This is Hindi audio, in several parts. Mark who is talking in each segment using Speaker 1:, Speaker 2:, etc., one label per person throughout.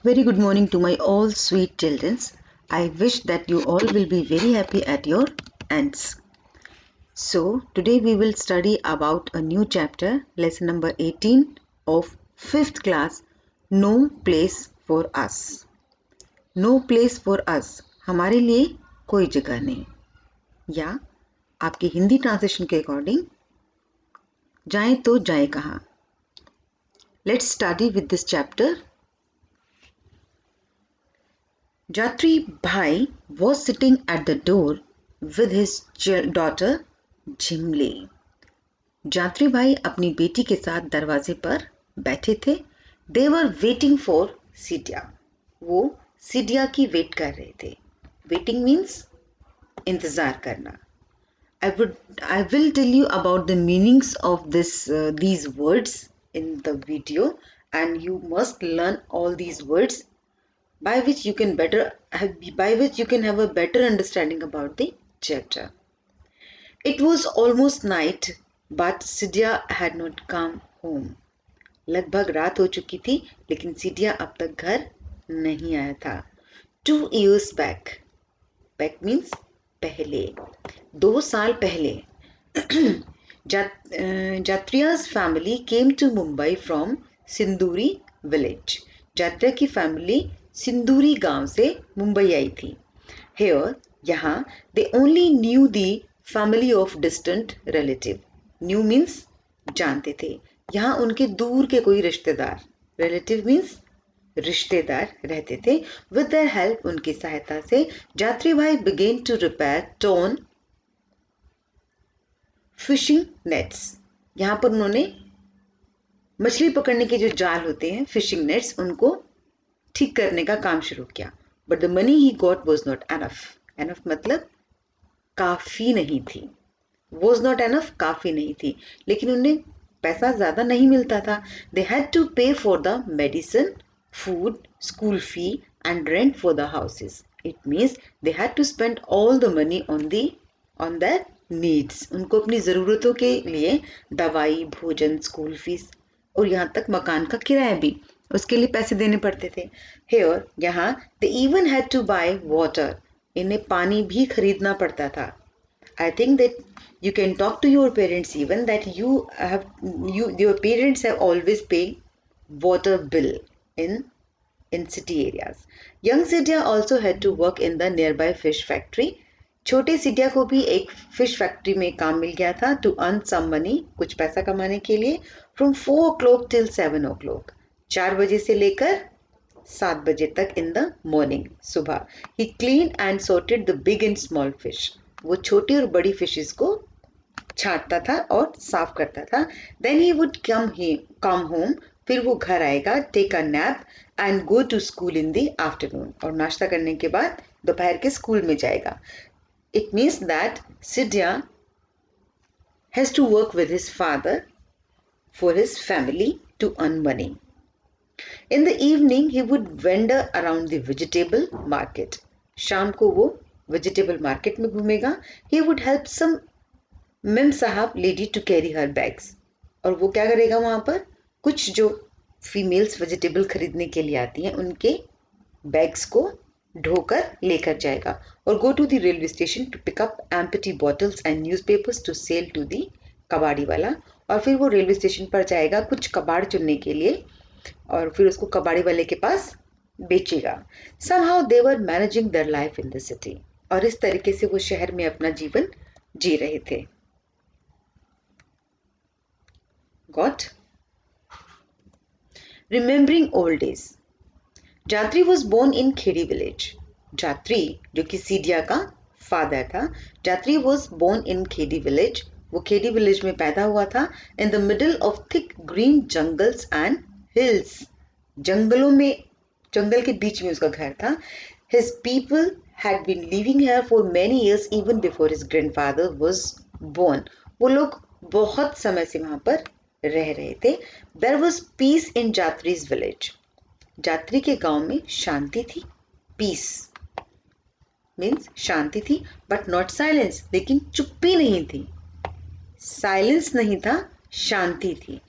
Speaker 1: Very good morning to my all sweet children. I wish that you all will be very happy at your ends. So, today we will study about a new chapter, lesson number 18 of 5th class, No Place for Us. No place for us, हमारे लिए कोई जगह नहीं, या आपकी हिंदी ट्रांसलेशन के अकॉर्डिंग जाएं तो जाएं कहाँ. Let's study with this chapter. Jatri Bhai was sitting at the door with his daughter Jimli. जात्री भाई अपनी बेटी के साथ दरवाजे पर बैठे थे. They were waiting for Sidya. वो सिडिया की वेट कर रहे थे. Waiting means इंतजार करना. I will tell you about the meanings of these words in the video, and you must learn all these words by which you can have a better understanding about the chapter. It was almost night, but Sidya had not come home. लगभग रात हो चुकी थी, लेकिन सिडिया अब तक घर नहीं आया था. 2 years back. Back means पहले. 2 साल पहले. Jatriya's family came to Mumbai from Sinduri village. जात्रिया की फैमिली सिंदूरी गांव से मुंबई आई थी. Here, यहाँ, they only knew the family of distant relative. Knew means जानते थे. यहाँ उनके दूर के कोई रिश्तेदार, relative means रिश्तेदार रहते थे. With their help, उनकी सहायता से, जात्री भाई began to repair torn fishing nets. यहाँ पर उन्होंने मछली पकड़ने के जो जाल होते हैं, फिशिंग नेट्स, उनको ठीक करने का काम शुरू किया. But the money he got was not enough. Enough मतलब काफ़ी नहीं थी. वॉज नॉट एनफ काफ़ी नहीं थी, लेकिन उन्हें पैसा ज़्यादा नहीं मिलता था. They had to pay for the medicine, food, school fee and rent for the houses. It means they had to spend all the money on that needs. उनको अपनी ज़रूरतों के लिए दवाई, भोजन, स्कूल फीस और यहाँ तक मकान का किराया भी, उसके लिए पैसे देने पड़ते थे. हेयर, यहाँ, they even had to buy water. इन्हें पानी भी खरीदना पड़ता था. I think that you can talk to your parents even that your parents have always paid water bill in city areas. Young Sidya also had to work in the nearby fish factory. छोटे सिडिया को भी एक फिश फैक्ट्री में काम मिल गया था. टू अर्न सम मनी, कुछ पैसा कमाने के लिए. From 4 o'clock till 7 o'clock. 4 बजे से लेकर 7 बजे तक इन द मॉर्निंग, सुबह. He clean and sorted the big and small fish. वो छोटी और बड़ी फिशेस को छांटता था और साफ करता था. Then he would come home. फिर वो घर आएगा, take a nap and go to school in the afternoon. और नाश्ता करने के बाद दोपहर के स्कूल में जाएगा. It means that Sidya has to work with his father for his family to earn money. In the evening, he would wander around the vegetable market. शाम को वो vegetable market में घूमेगा. He would help some ma'am साहब lady to carry her bags. और वो क्या करेगा वहाँ पर? कुछ जो फीमेल्स वेजिटेबल खरीदने के लिए आती हैं, उनके बैग्स को ढोकर लेकर जाएगा. और go to the railway station to pick up empty bottles and newspapers to sell to the kabadi wala. और फिर वो रेलवे स्टेशन पर जाएगा कुछ कबाड़ चुनने के लिए, और फिर उसको कबाड़ी वाले के पास बेचेगा. Somehow they were managing their life in the city. और इस तरीके से वो शहर में अपना जीवन जी रहे थे. Got? Remembering old days. Jatri was born in Khedi village. Jatri, जो कि सीडिया का फादर था, Jatri was born in Khedi village. वो खेड़ी विलेज में पैदा हुआ था. In the middle of thick green jungles and hills. जंगल के बीच में उसका घर था. His people had been living here for many years even before his grandfather was born. वो लोग बहुत समय से वहां पर रह रहे थे. There was peace in Jatri's village. Jatri के गांव में शांति थी. पीस मीन्स शांति थी, बट नॉट साइलेंस. लेकिन चुप्पी नहीं थी. साइलेंस नहीं था, शांति थी.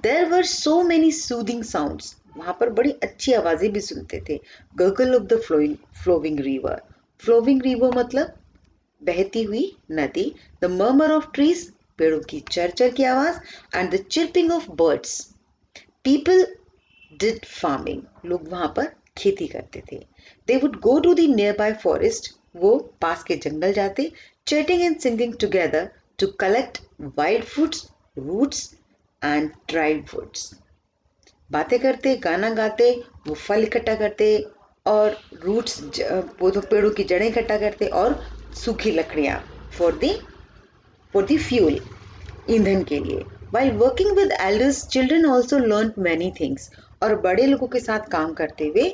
Speaker 1: There were so many soothing sounds. वहां पर बड़ी अच्छी आवाजें भी सुनते थे. Gargle of the flowing river. Flowing river मतलब बहती हुई नदी. द मर्मर ऑफ ट्रीज, पेड़ों की चरचर की आवाज. And the chirping of birds. People did farming, लोग वहां पर खेती करते थे. They would go to the nearby forest, वो पास के जंगल जाते. Chatting and singing together to collect wild fruits, roots and dried woods. बातें करते, गाना गाते, वो फल इकट्ठा करते और रूट्स, पेड़ों की जड़ें इकट्ठा करते और सूखी लकड़ियाँ फॉर द फ्यूल, ईंधन के लिए. While working with elders, children also learn many things. और बड़े लोगों के साथ काम करते हुए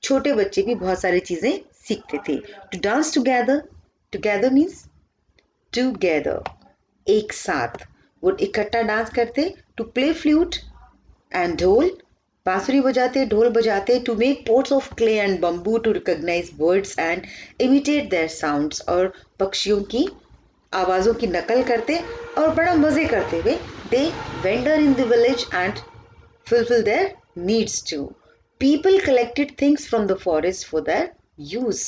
Speaker 1: छोटे बच्चे भी बहुत सारी चीजें सीखते थे. To dance together, together means together, एक साथ. वो इकट्ठा डांस करते. टू प्ले फ्लूट एंड ढोल, बांसुरी बजाते, ढोल बजाते. To make pots of clay and bamboo to recognise birds and imitate their sounds. और पक्षियों की आवाज़ों की नकल करते और बड़ा मज़े करते हुए they wander in the village and fulfill their needs too. People collected things from the forest for their use.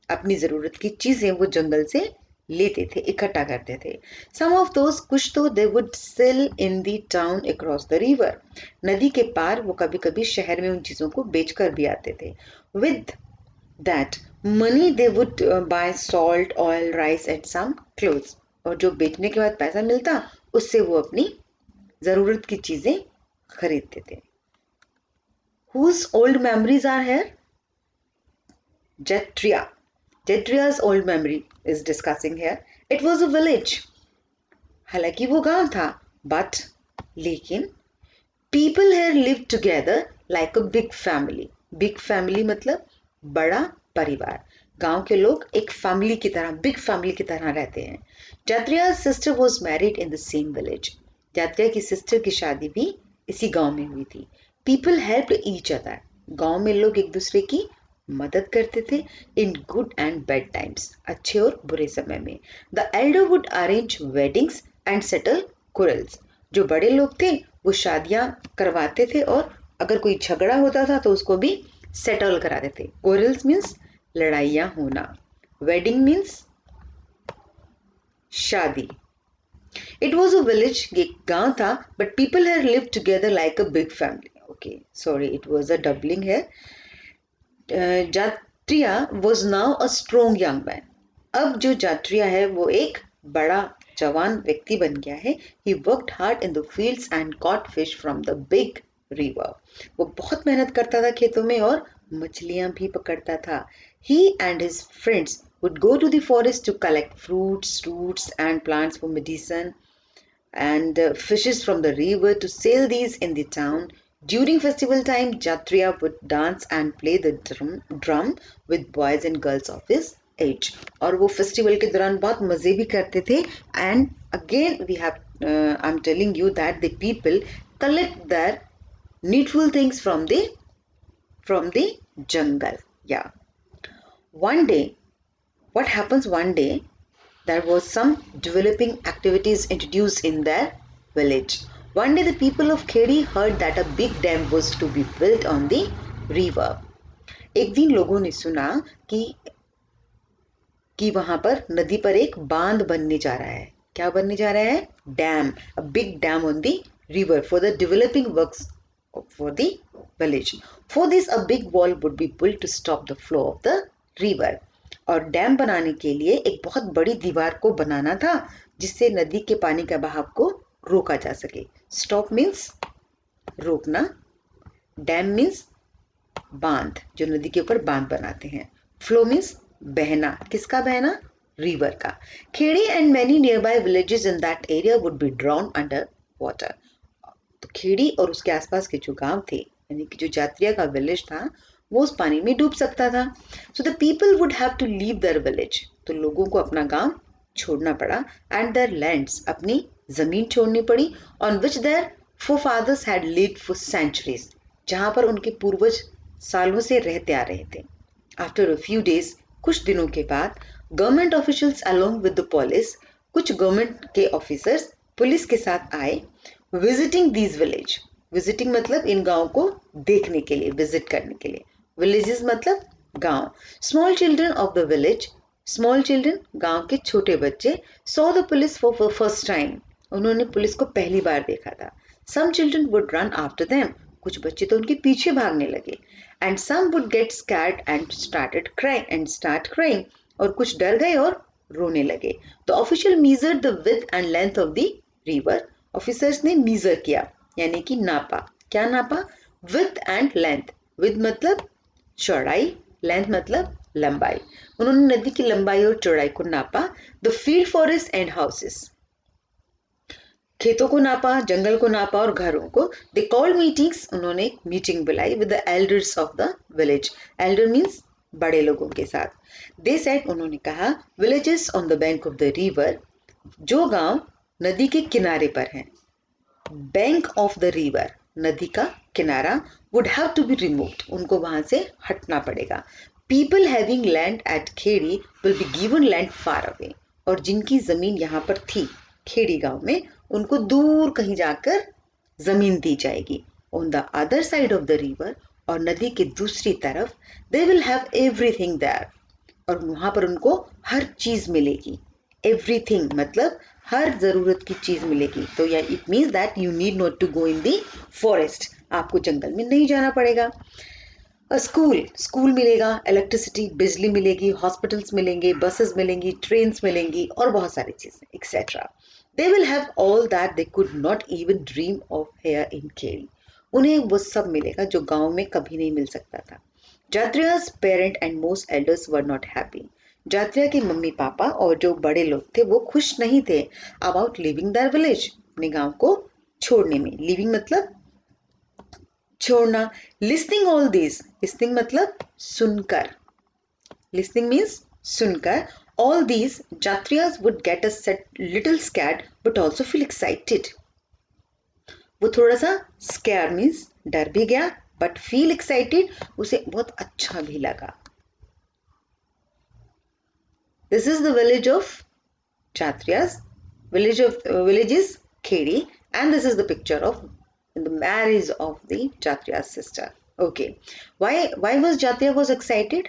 Speaker 1: अपनी ज़रूरत की चीज़ें वो जंगल से लेते थे, इकट्ठा करते थे. Some of those कुछ तो they would sell in the town across the river. नदी के पार वो कभी कभी शहर में उन चीज़ों को बेच कर भी आते थे. With that money they would buy salt, oil, rice and some clothes. और जो बेचने के बाद पैसा मिलता उससे वो अपनी ज़रूरत की चीज़ें खरीदते थे. Whose old memories are here? Jetria. Jetria's old memory is discussing here. It was a village. हालांकि वो गांव था, but लेकिन people here lived together like a big family. Big family मतलब बड़ा परिवार. गांव के लोग एक फैमिली की तरह, बिग फैमिली की तरह रहते हैं. Jatria's sister was married in the same village. जात्रिया की सिस्टर की शादी भी इसी गांव में हुई थी. People helped each other. गांव में लोग एक दूसरे की मदद करते थे. In good and bad times, अच्छे और बुरे समय में. The elder would arrange weddings and settle quarrels. जो बड़े लोग थे वो शादियां करवाते थे और अगर कोई झगड़ा होता था तो उसको भी सेटल कराते थे. Quarrels means लड़ाइयाँ होना. Wedding means शादी. It was a village, एक गांव था, but people here lived together like a big family. Okay, sorry, it was a doubling here. जात्रिया was now a strong young man. अब जो जात्रिया है वो एक बड़ा जवान व्यक्ति बन गया है. He worked hard in the fields and caught fish from the big river. वो बहुत मेहनत करता था खेतों में और मछलियां भी पकड़ता था. He and his friends would go to the forest to collect fruits, roots and plants for medicine and fishes from the river to sell these in the town. During festival time, Jatriya would dance and play the drum with boys and girls of his age. और वो फेस्टिवल के दौरान बहुत मज़े भी करते थे. And again we have I'm telling you that the people collect their needful things from the jungle. Yeah. One day, what happens one day? There was some developing activities introduced in their village. One day the people of Khedi heard that a big dam was to be built on the river. एक दिन लोगों ने सुना कि वहां पर नदी पर एक बांध बनने जा रहा है. क्या बनने जा रहा है? Dam. A big dam on the river for the developing works for the village. For this a big wall would be built to stop the flow of the river. और डैम बनाने के लिए एक बहुत बड़ी दीवार को बनाना था जिससे नदी के पानी का बहाव को रोका जा सके. स्टॉप मीन्स रोकना. डैम मीन्स बांध, जो नदी के ऊपर बांध बनाते हैं. फ्लो मीन्स बहना. किसका बहना? रिवर का. Khedi and many nearby villages in that area would be drown under water. तो खेड़ी और उसके आसपास के जो गांव थे, यानी कि जो जात्रिया का विलेज था, वो उस पानी में डूब सकता था. So the people would have to leave their village. तो लोगों को अपना गांव छोड़ना पड़ा. एंड देयर लैंड्स, अपनी जमीन छोड़नी पड़ी. On which their forefathers had lived for centuries, जहां पर उनके पूर्वज सालों से रहते आ रहे थे. आफ्टर अ फ्यू डेज, कुछ दिनों के बाद, government officials along with the police, कुछ गवर्नमेंट के ऑफिसर्स पुलिस के साथ आए. Visiting these village. विजिटिंग मतलब इन गांव को देखने के लिए, विजिट करने के लिए। विलेजेस मतलब गांव। Small children of the village, small children गांव के छोटे बच्चे, saw the police for first time, उन्होंने पुलिस को पहली बार देखा था। Some children would run after them, कुछ बच्चे तो उनके पीछे भागने लगे। And some would get scared and start crying, और कुछ डर गए और रोने लगे। The official measure the width and length of the river, officers ने मीजर किया यानी कि नापा। क्या नापा? Width and length. विड्थ मतलब चौड़ाई, लेंथ मतलब लंबाई। उन्होंने नदी की लंबाई और चौड़ाई को नापा। The field, forest and houses, खेतों को नापा, जंगल को नापा और घरों को। दे कॉल्ड मीटिंग्स, उन्होंने एक मीटिंग बुलाई with the elders of the village. Elder means बड़े लोगों के साथ। दे सेड, उन्होंने कहा, villages on the bank of the river, जो गांव नदी के किनारे पर हैं, बैंक ऑफ द रिवर, नदी का किनारा, would have to be removed, उनको वहां से हटना पड़ेगा। People having land at Khedi will be given land far away, और जिनकी जमीन यहाँ पर थी खेड़ी गांव में, उनको दूर कहीं जाकर जमीन दी जाएगी। On the other side of the river, और नदी के दूसरी तरफ, they will have everything there, और वहां पर उनको हर चीज मिलेगी। एवरीथिंग मतलब हर जरूरत की चीज मिलेगी। तो या it means that you need not to go in the forest, आपको जंगल में नहीं जाना पड़ेगा। स्कूल, स्कूल मिलेगा, इलेक्ट्रिसिटी बिजली मिलेगी, हॉस्पिटल्स मिलेंगे, बसेस मिलेंगी, ट्रेन मिलेंगी और बहुत सारी चीजें etcetera. They will have all that they could not even dream of here in Khedi, उन्हें वो सब मिलेगा जो गांव में कभी नहीं मिल सकता था। Jatriya's parent and most elders were not happy, Jatriya के मम्मी पापा और जो बड़े लोग थे वो खुश नहीं थे अबाउट लिविंग देयर विलेज, अपने गांव को छोड़ने में। लिविंग मतलब छोड़ना। लिस्निंग ऑल दिस, लिस्निंग मतलब सुनकर, लिस्निंग मीन्स सुनकर। All these Jatriyas would get a set little scared but also feel excited, वो थोड़ा सा स्कैर मीन्स डर भी गया, बट फील एक्साइटेड, उसे बहुत अच्छा भी लगा। This is the village of Kshatriyas, village is Khedi, and this is the picture of the marriage of the Kshatriya's sister. Okay, why was Jatiya was excited?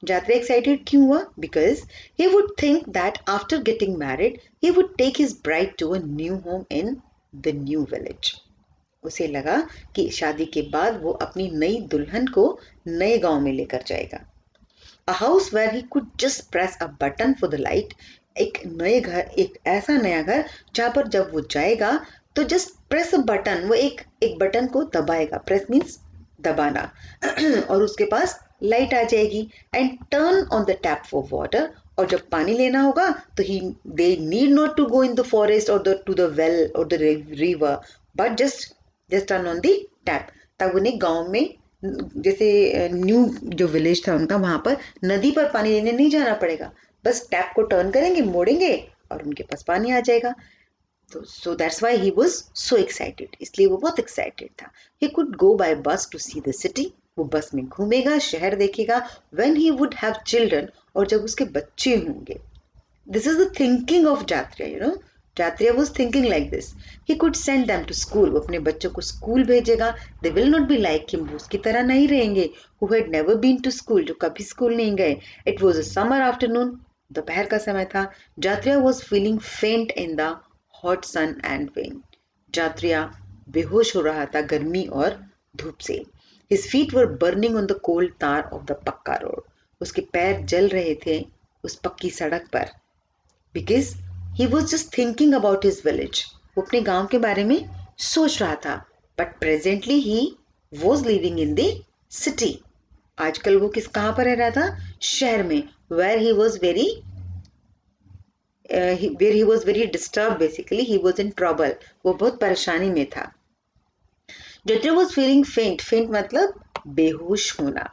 Speaker 1: Jatiya excited क्यों हुआ? Because he would think that after getting married, he would take his bride to a new home in the new village. उसे लगा कि शादी के बाद वो अपनी नई दुल्हन को नए गांव में लेकर जाएगा। A house where he could just press a button for the light, एक नए घर, एक ऐसा नया घर जहां पर जब वो जाएगा तो जस्ट प्रेस अ बटन, वो एक एक बटन को दबाएगा, प्रेस मीन्स दबाना और उसके पास लाइट आ जाएगी। And turn on the tap for water, और जब पानी लेना होगा तो ही they need not to go in the forest और टू द वेल और the river, but just turn on the tap. तब उन्हें गांव में, जैसे न्यू जो विलेज था उनका, वहां पर नदी पर पानी लेने नहीं जाना पड़ेगा, बस टैप को टर्न करेंगे, मोड़ेंगे और उनके पास पानी आ जाएगा। तो so that's why he was so excited, इसलिए वो बहुत एक्साइटेड था। ही कुड गो बाय बस टू सी द सिटी, वो बस में घूमेगा, शहर देखेगा। When he would have children, और जब उसके बच्चे होंगे। This is the thinking of Jatria, you know. Jatria was thinking like this. He could send them to school. वो अपने बच्चों को स्कूल भेजेगा. They will not be like him. वो उसकी तरह नहीं रहेंगे. Who had never been to school. जो कभी स्कूल नहीं गए. It was a summer afternoon. दोपहर का समय था. Jatria was feeling faint in the hot sun and wind. Jatria बेहोश हो रहा था गर्मी और धूप से. His feet were burning on the cold tar of the पक्का road. उसके पैर जल रहे थे उस पक्की सड़क पर. Because he was just thinking about his village. वो अपने गांव के बारे में सोच रहा था. But presently he was living in the city. आजकल वो कहाँ पर रह रहा था? शहर में. Where he was very disturbed basically. He was in trouble. वो बहुत परेशानी में था. Jatria was feeling faint. Faint मतलब बेहोश होना.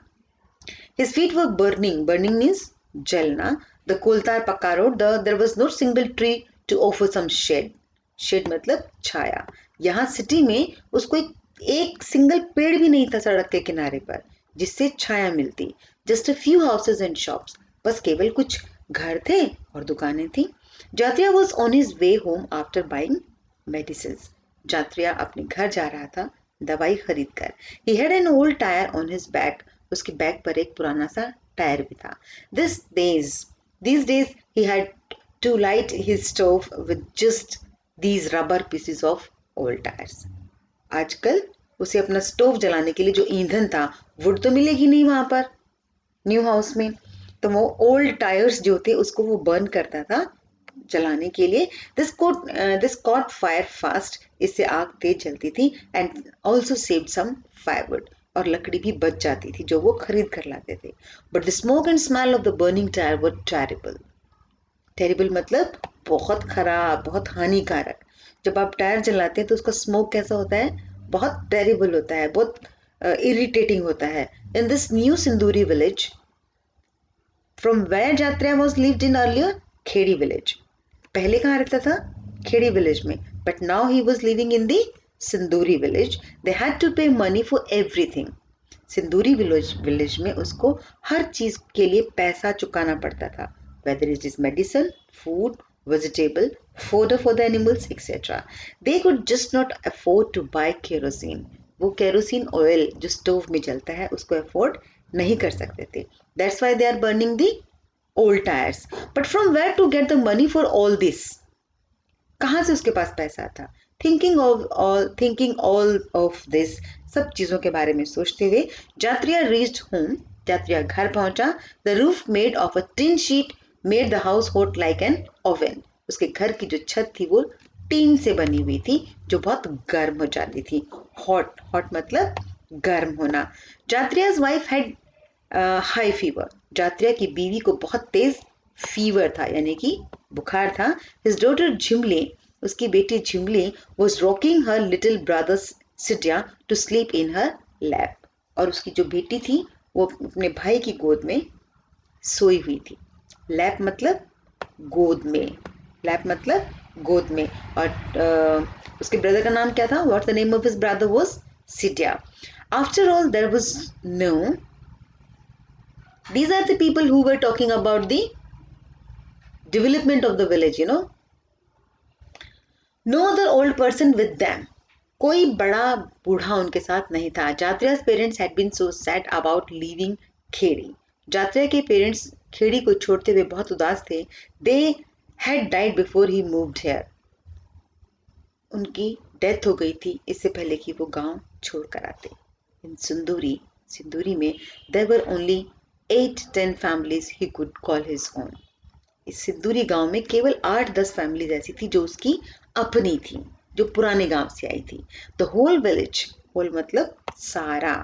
Speaker 1: His feet were burning. Burning means जलना. The कोलतार पक्का road, there was no single tree to offer some shade. Shade मतलब छाया. यहाँ सिटी में उसको एक सिंगल पेड़ भी नहीं था सड़क के किनारे पर जिससे छाया मिलती. Just a few houses and shops. बस केवल कुछ घर थे और दुकानें थी. Jatria was on his way home after buying medicines. जात्रिया अपने घर जा रहा था दवाई खरीद कर। He had an old tire on his back. उसके बैक पर एक पुराना सा टायर भी था. These days he had to light his stove with just these rubber pieces of old tires. आजकल उसे अपना स्टोव जलाने के लिए जो ईंधन था, वुड तो मिलेगी नहीं वहां पर न्यू हाउस में, तो वो ओल्ड टायर्स जो थे उसको वो बर्न करता था जलाने के लिए. This caught fire fast. इससे आग तेज जलती थी. And also saved some firewood. और लकड़ी भी बच जाती थी जो वो खरीद कर लाते थे. But the smoke and smell of the burning tyre were terrible. Terrible मतलब बहुत खराब, बहुत हानिकारक. जब आप टायर जलाते हैं तो उसका स्मोक कैसा होता है, बहुत टेरिबल होता है, बहुत इरिटेटिंग होता है. In this new Sinduri village from where Jatriya was lived in earlier, Khedi village. पहले कहाँ रहता था, खेड़ी विलेज में. But now he was living in the Sinduri village. They had to pay money for everything. Sinduri village में उसको हर चीज के लिए पैसा चुकाना पड़ता था. whether it is medicine, food, vegetable, fodder for the animals, etc. They could just not afford to buy kerosene. वो केरोसिन ऑयल जो स्टोव में जलता है उसको अफोर्ड नहीं कर सकते थे. That's why they are burning the old tires. But from where to get the money for all this? कहाँ से उसके पास पैसा था? Thinking all of this, सब चीजों के बारे में सोचते हुए जात्रिया reached home. जात्रिया घर पहुंचा. The roof made of a tin sheet made the house hot like an oven. उसके घर की जो छत थी वो टीन से बनी हुई थी जो बहुत गर्म हो जाती थी. हॉट मतलब गर्म होना. जात्रिया's wife had हाई फीवर. जात्रिया की बीवी को बहुत तेज फीवर था यानी कि बुखार था. His daughter झिमली, उसकी बेटी झिमली was rocking her little brother Sidya to sleep in her lap. और उसकी जो बेटी थी वो अपने भाई की गोद में सोई हुई थी. लैप मतलब गोद में. लैप मतलब गोद में. और उसके ब्रदर का नाम क्या था? What the name of his brother was Sitiya. After all there was no. These are the people who were talking about the development of the village, you know. No other old person with them. कोई बड़ा बूढ़ा उनके साथ नहीं था. जात्रिया's parents had been so sad about leaving Khedi. जात्रिया के पेरेंट्स खेड़ी को छोड़ते हुए बहुत उदास थे. They had died before he moved here. उनकी डेथ हो गई थी इससे पहले कि वो गांव छोड़ कर आते. इन सिंदूरी में देयर वर ओनली 8-10 फैमिलीज ही कुड कॉल हिज ओन. इस सिंदूरी गांव में केवल 8-10 फैमिलीज ऐसी थी जो उसकी अपनी थी, जो पुराने गांव से आई थी. द होल विलेज, होल मतलब सारा,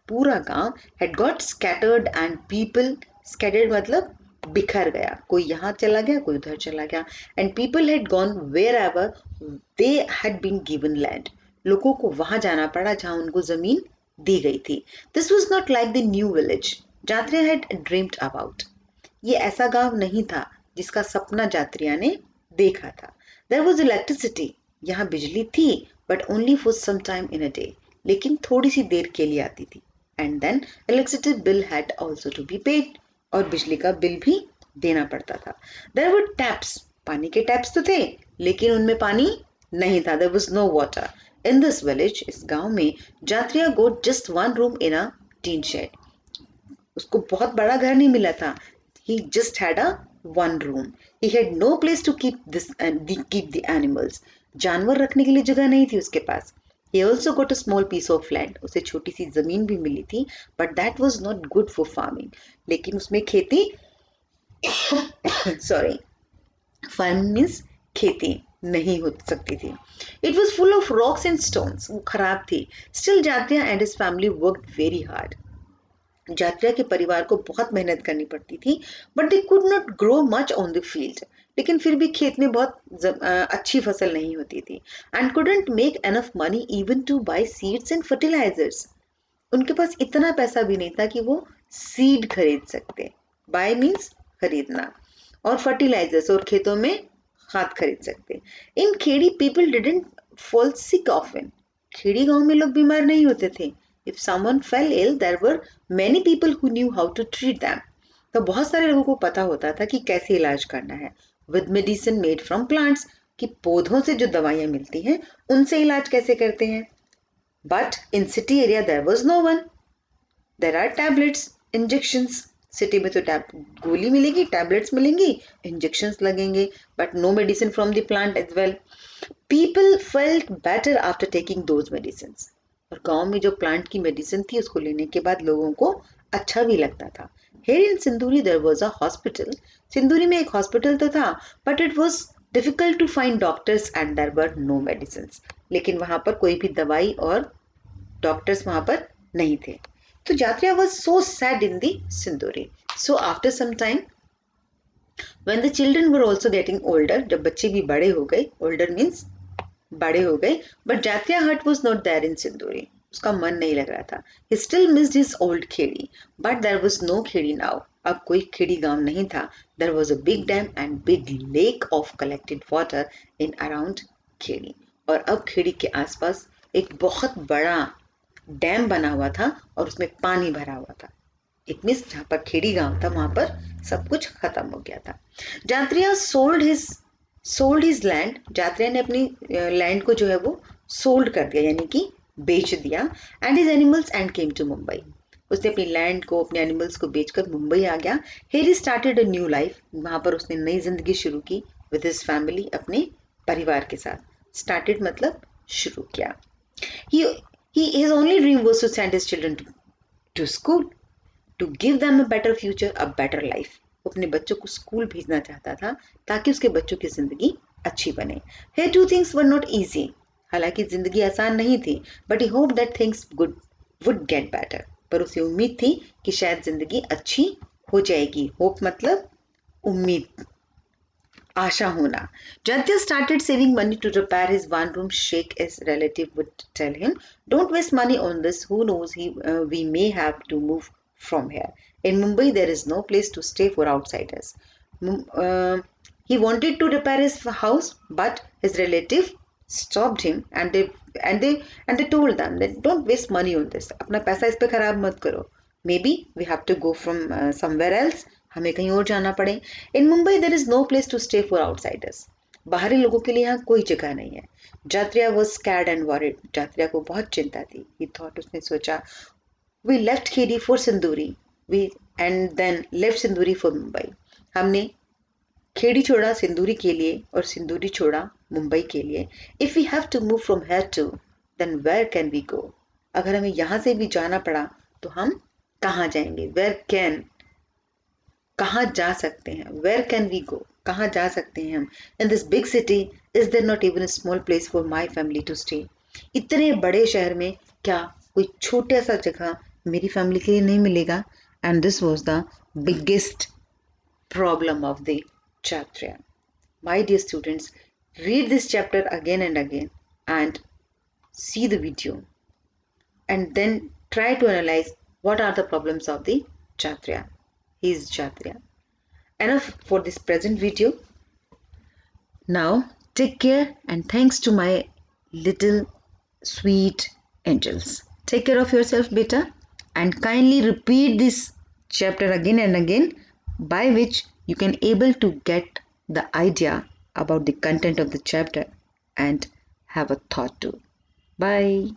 Speaker 1: पूरा गांव had got scattered and people, scattered मतलब बिखर गया. कोई यहाँ चला गया, कोई उधर चला गया. and people had gone wherever they had been given land. लोगों को वहां जाना पड़ा जहां उनको जमीन दी गई थी. This was not like the new village जात्रिया had dreamed about. ये ऐसा गांव नहीं था जिसका सपना जात्रिया ने देखा था. There was electricity, यहाँ बिजली थी, but only for some time in a day, लेकिन थोड़ी सी देर के लिए आती थी. And then electricity bill had also to be paid, और बिजली का बिल भी देना पड़ता था. There were taps, पानी के टैप्स तो थे लेकिन उनमें पानी नहीं था. There was no water. In this village, इस गांव में जात्रिया got just one room in a tin shed. उसको बहुत बड़ा घर नहीं मिला था. He just had a one room. He had no place to keep the animals. जानवर रखने के लिए जगह नहीं थी उसके पास. He also got a small piece of land. उसे छोटी सी जमीन भी मिली थी, but that was not good for farming. लेकिन उसमें खेती sorry, farming means खेती नहीं हो सकती थी. It was full of rocks and stones. वो खराब थी. Still Jatria and his family worked very hard. जात्रिया के परिवार को बहुत मेहनत करनी पड़ती थी. But they could not grow much on the field. लेकिन फिर भी खेत में बहुत अच्छी फसल नहीं होती थी. And couldn't make enough money even to buy seeds and fertilizers. उनके पास इतना पैसा भी नहीं था कि वो सीड खरीद सकते. बाय मीन्स खरीदना, और फर्टिलाइजर्स और खेतों में खाद खरीद सकते. In Khedi people didn't fall sick often. Khedi गांव में लोग बीमार नहीं होते थे. If someone fell ill, there were many people who knew how to treat them. तो बहुत सारे लोगों को पता होता था कि कैसे इलाज करना है. With medicine made from plants, कि पौधों से जो दवाइयाँ मिलती हैं उनसे इलाज कैसे करते हैं. But in city area there was no one. There are tablets, injections. City में तो गोली मिलेगी, टैबलेट्स मिलेंगी, इंजेक्शंस लगेंगे, but no medicine from the plant as well. People felt better after taking those medicine. और गांव में जो प्लांट की मेडिसिन थी उसको लेने के बाद लोगों को अच्छा भी लगता था. Here in Sinduri there was a hospital. सिंदूरी में एक हॉस्पिटल तो था, but it was difficult to find doctors and there were no medicine. लेकिन वहां पर कोई भी दवाई और डॉक्टर्स वहां पर नहीं थे. तो जात्रिया was so sad in the Sinduri. So after some time when the children were also getting older, जब बच्चे भी बड़े हो गए, older means बड़े हो गए, but Jatria hut was not there in Sinduri. उसका मन नहीं लग रहा था. He still missed his old Khedi, but there was no Khedi now. अब कोई खेड़ी गांव नहीं था. There was a big dam and big lake of collected water in around Khedi. और अब खेड़ी के आसपास एक बहुत बड़ा डैम बना हुआ था और उसमें पानी भरा हुआ था. इट मीन्स जहाँ पर खेड़ी गांव था वहां पर सब कुछ खत्म हो गया था. जात्रिया सोल्ड हिज लैंड. जात्रिया ने अपनी लैंड को जो है वो सोल्ड कर दिया, यानी कि बेच दिया. And his animals and came to Mumbai. उसने अपनी लैंड को, अपने एनिमल्स को बेचकर मुंबई आ गया. Here he started a new life. वहां पर उसने नई जिंदगी शुरू की विद हिज फैमिली, अपने परिवार के साथ. स्टार्टेड मतलब शुरू किया. His only dream was to send his children to school, to give them a better future, a better life. वो अपने बच्चों को स्कूल भेजना चाहता था ताकि उसके बच्चों की जिंदगी अच्छी बने. Here two things were not easy. हालांकि जिंदगी आसान नहीं थी, but he hoped that things would get better. पर उसे उम्मीद थी कि शायद जिंदगी अच्छी हो जाएगी. होप मतलब उम्मीद, आशा होना. Jadya started saving money to repair his one-room shack. His relative would tell him, "Don't waste money on this. Who knows? We may have to move from here. In Mumbai, there is no place to stay for outsiders." He wanted to repair his house, but his relative stopped him, and they told them that don't waste money on this. अपना पैसा इस पे खराब मत करो. Maybe we have to go from somewhere else. हमें कहीं और जाना पड़े. In Mumbai there is no place to stay for outsiders. बाहरी लोगों के लिए यहाँ कोई जगह नहीं है. Jatriya was scared and worried. Jatriya को बहुत चिंता थी. ही थॉट, उसने सोचा, we left Khedi for Sinduri, we and then left Sinduri for Mumbai. हमने खेड़ी छोड़ा सिंदूरी के लिए और सिंदूरी छोड़ा मुंबई के लिए. If we have to move from here to, then where can we go. अगर हमें यहाँ से भी जाना पड़ा तो हम कहाँ जाएंगे. वेयर कैन, कहाँ जा सकते हैं. वेयर कैन वी गो, कहाँ जा सकते हैं हम. In this big city is there not even a small place for my family to stay. इतने बड़े शहर में क्या कोई छोटा सा जगह मेरी फैमिली के लिए नहीं मिलेगा. And this was the biggest problem of the Kshatriya. My dear students, read this chapter again and again and see the video, and then try to analyze what are the problems of the Kshatriya. He is Kshatriya. Enough for this present video. Now take care and thanks to my little sweet angels. Take care of yourself, beta, and kindly repeat this chapter again and again, by which you can able to get the idea about the content of the chapter and have a thought too. Bye.